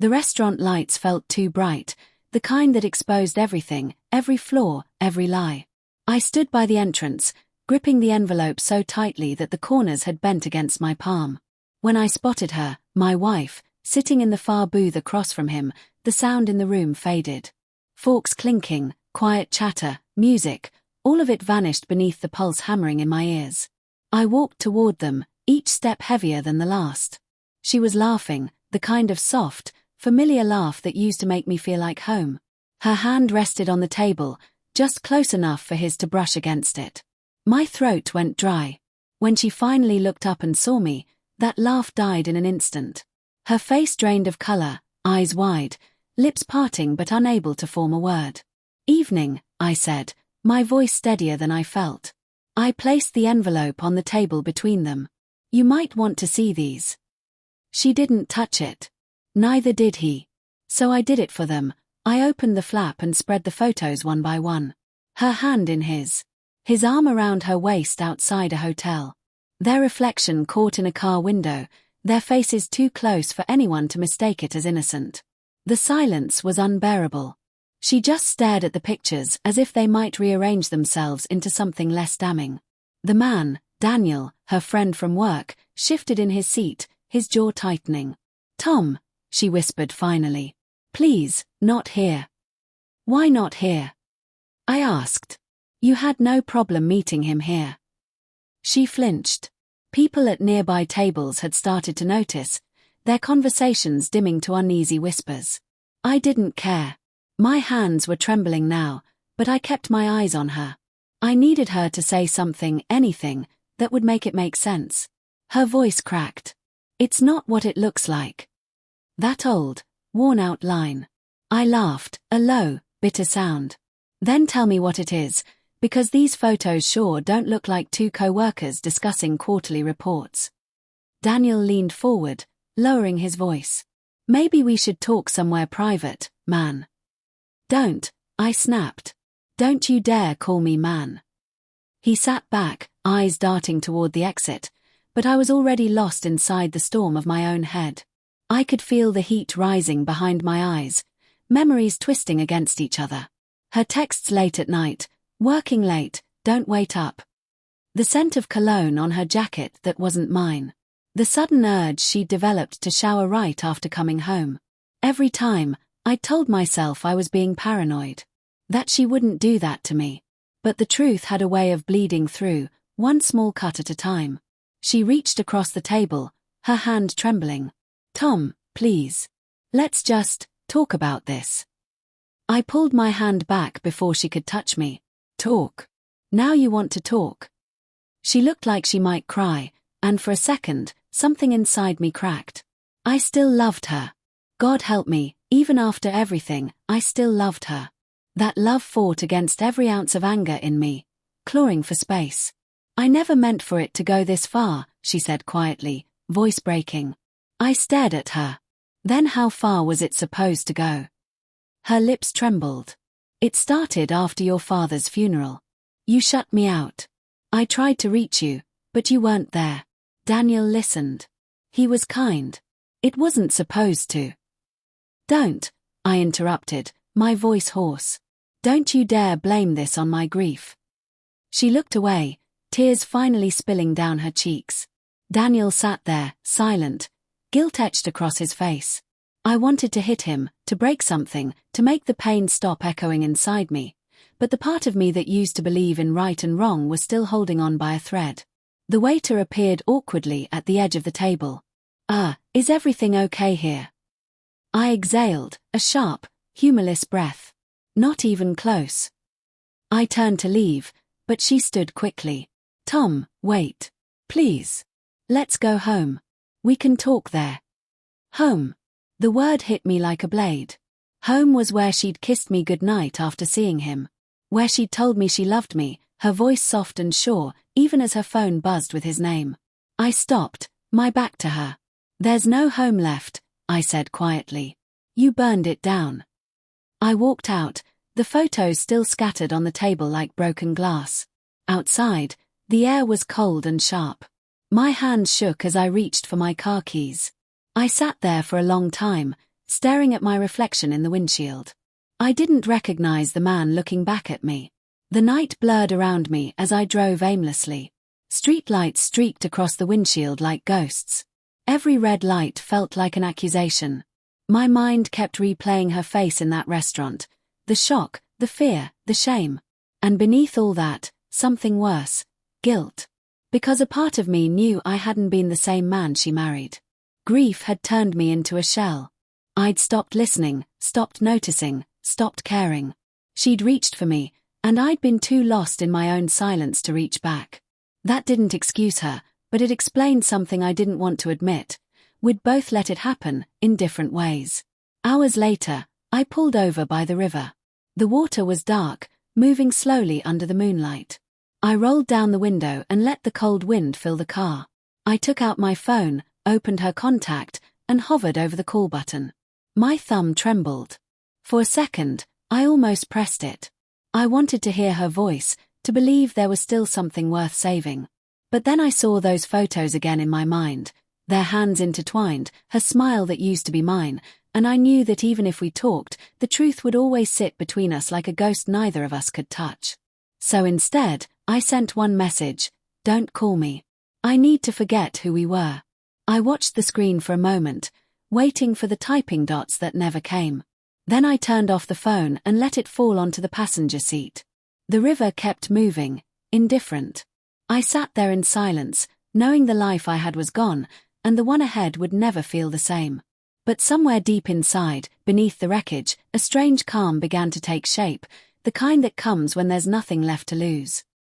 The restaurant lights felt too bright, the kind that exposed everything, every flaw, every lie. I stood by the entrance, gripping the envelope so tightly that the corners had bent against my palm. When I spotted her, my wife, sitting in the far booth across from him, the sound in the room faded. Forks clinking, quiet chatter, music, all of it vanished beneath the pulse hammering in my ears. I walked toward them, each step heavier than the last. She was laughing, the kind of soft, familiar laugh that used to make me feel like home. Her hand rested on the table, just close enough for his to brush against it. My throat went dry. When she finally looked up and saw me, that laugh died in an instant. Her face drained of color, eyes wide, lips parting but unable to form a word. "Evening," I said, my voice steadier than I felt. I placed the envelope on the table between them. "You might want to see these." She didn't touch it. Neither did he. So I did it for them. I opened the flap and spread the photos one by one. Her hand in his arm around her waist outside a hotel. Their reflection caught in a car window, their faces too close for anyone to mistake it as innocent. The silence was unbearable. She just stared at the pictures as if they might rearrange themselves into something less damning. The man, Daniel, her friend from work, shifted in his seat, his jaw tightening. "Tom," she whispered finally. "Please, not here." "Why not here?" I asked. "You had no problem meeting him here." She flinched. People at nearby tables had started to notice, their conversations dimming to uneasy whispers. I didn't care. My hands were trembling now, but I kept my eyes on her. I needed her to say something, anything, that would make it make sense. Her voice cracked. "It's not what it looks like." That old, worn-out line. I laughed, a low, bitter sound. "Then tell me what it is, because these photos sure don't look like two co-workers discussing quarterly reports." Daniel leaned forward, lowering his voice. "Maybe we should talk somewhere private, man." "Don't," I snapped. "Don't you dare call me man." He sat back, eyes darting toward the exit, but I was already lost inside the storm of my own head. I could feel the heat rising behind my eyes, memories twisting against each other. Her texts late at night, "Working late, don't wait up." The scent of cologne on her jacket that wasn't mine. The sudden urge she'd developed to shower right after coming home. Every time, I told myself I was being paranoid. That she wouldn't do that to me. But the truth had a way of bleeding through, one small cut at a time. She reached across the table, her hand trembling. "Tom, please. Let's just talk about this." I pulled my hand back before she could touch me. "Talk? Now you want to talk?" She looked like she might cry, and for a second, something inside me cracked. I still loved her. God help me, even after everything, I still loved her. That love fought against every ounce of anger in me, clawing for space. "I never meant for it to go this far," she said quietly, voice breaking. I stared at her. Then how far was it supposed to go? Her lips trembled. "It started after your father's funeral. You shut me out. I tried to reach you, but you weren't there." Daniel listened. He was kind. It wasn't supposed to. "Don't," I interrupted, my voice hoarse. "Don't you dare blame this on my grief." She looked away, tears finally spilling down her cheeks. Daniel sat there, silent, guilt etched across his face. I wanted to hit him, to break something, to make the pain stop echoing inside me, but the part of me that used to believe in right and wrong was still holding on by a thread. The waiter appeared awkwardly at the edge of the table. Is everything okay here?" I exhaled, a sharp, humorless breath. "Not even close." I turned to leave, but she stood quickly. "Tom, wait. Please. Let's go home. We can talk there." Home. The word hit me like a blade. Home was where she'd kissed me goodnight after seeing him. Where she'd told me she loved me, her voice soft and sure, even as her phone buzzed with his name. I stopped, my back to her. "There's no home left," I said quietly. "You burned it down." I walked out, the photos still scattered on the table like broken glass. Outside, the air was cold and sharp. My hands shook as I reached for my car keys. I sat there for a long time, staring at my reflection in the windshield. I didn't recognize the man looking back at me. The night blurred around me as I drove aimlessly. Streetlights streaked across the windshield like ghosts. Every red light felt like an accusation. My mind kept replaying her face in that restaurant. The shock, the fear, the shame. And beneath all that, something worse. Guilt. Because a part of me knew I hadn't been the same man she married. Grief had turned me into a shell. I'd stopped listening, stopped noticing, stopped caring. She'd reached for me, and I'd been too lost in my own silence to reach back. That didn't excuse her, but it explained something I didn't want to admit. We'd both let it happen, in different ways. Hours later, I pulled over by the river. The water was dark, moving slowly under the moonlight. I rolled down the window and let the cold wind fill the car. I took out my phone, opened her contact, and hovered over the call button. My thumb trembled. For a second, I almost pressed it. I wanted to hear her voice, to believe there was still something worth saving. But then I saw those photos again in my mind, their hands intertwined, her smile that used to be mine, and I knew that even if we talked, the truth would always sit between us like a ghost neither of us could touch. So instead, I sent one message: "Don't call me. I need to forget who we were." I watched the screen for a moment, waiting for the typing dots that never came. Then I turned off the phone and let it fall onto the passenger seat. The river kept moving, indifferent. I sat there in silence, knowing the life I had was gone, and the one ahead would never feel the same. But somewhere deep inside, beneath the wreckage, a strange calm began to take shape, the kind that comes when there's nothing left to lose.